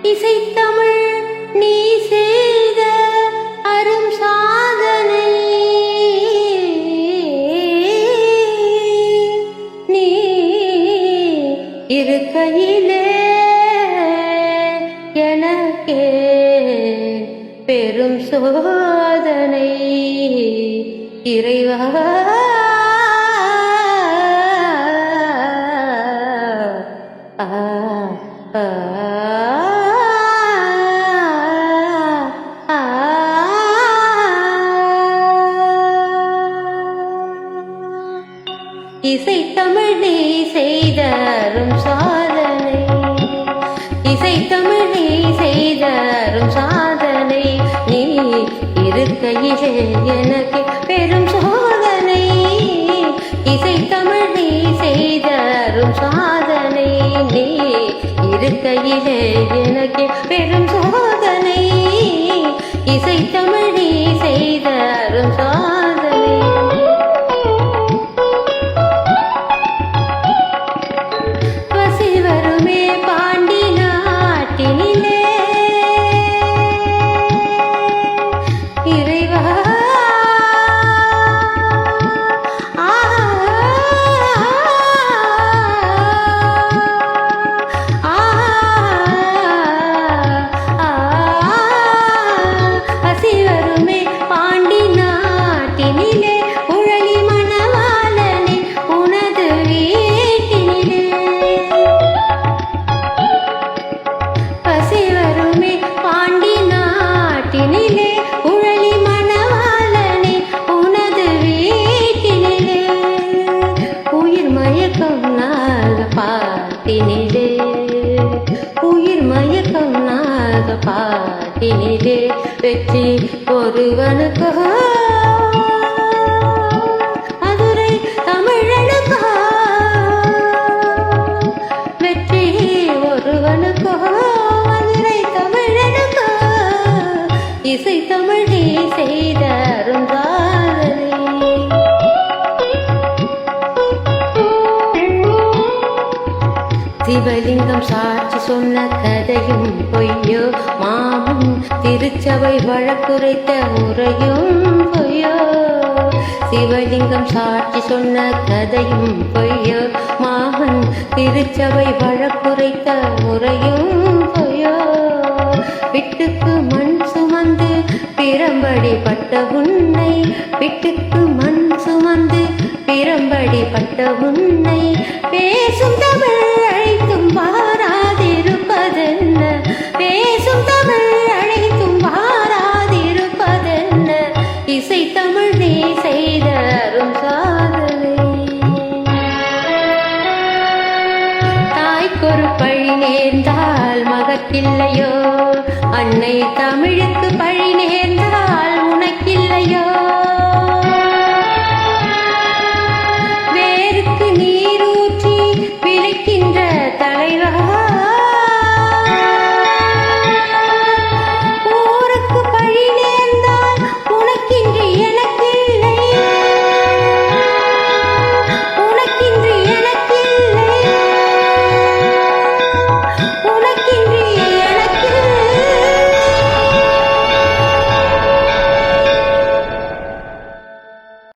இசைத்தமிழ் நீ செய்த அரும் சாதனை, நீ இருக்கையிலே எனக்கே பெரும் சோதனை. இறைவா இசைத்தமிழ் நீ செய்த அரும் சாதனை, இசைத்தமிழ் நீ செய்த அரும் சாதனை, நீ இருக்கையிலே எனக்கு பெரும் சோதனை. இசைத்தமிழ் நீ செய்த அரும் சாதனை, நீ இருக்கையிலே எனக்கு பெரும் சோதனை. இசைத்தமிழ் நீ செய்த அரும் சாதனை. உயிர் மயக்கம் நாக பாட்டினிலே வெற்றி ஒருவனுக்கோ, மதுரை தமிழனுக்கோ, வெற்றி ஒருவனுக்கோ, மதுரை தமிழனுக்கோ. இசை தமிழ் நீ செய்த அரும் சாதனை. சிவலிங்கம் சாட்சி சொன்ன கதையும் பொய்யோ, மாமன் திருச்சபை வழக்குரைத்த முறையும் பொய்யோ. சிவலிங்கம் சாட்சி சொன்ன கதையும் பொய்யோ, மாமன் திருச்சபை வழக்குரைத்த முறையும் பொய்யோ. விட்டுக்கு மண் சுமந்து பிரம்படி பட்ட உன்னை, விட்டுக்கு மண் சுமந்து பிரம்படி பட்ட உன்னை, பேசும் தமிழ் அழைத்தும் வாராதிருப்பதென்ன, பேசும் தமிழ் அழைத்தும் வாராதிருப்பதென்ன. இசை தமிழ் நீ செய்த அரும் சாதனை. தாய்க்கொரு பழி நேர்ந்தால் மகக்கில்லையோ, அன்னை தமிழுக்கு பழி நேர்ந்தால் உனக்கில்லையோ.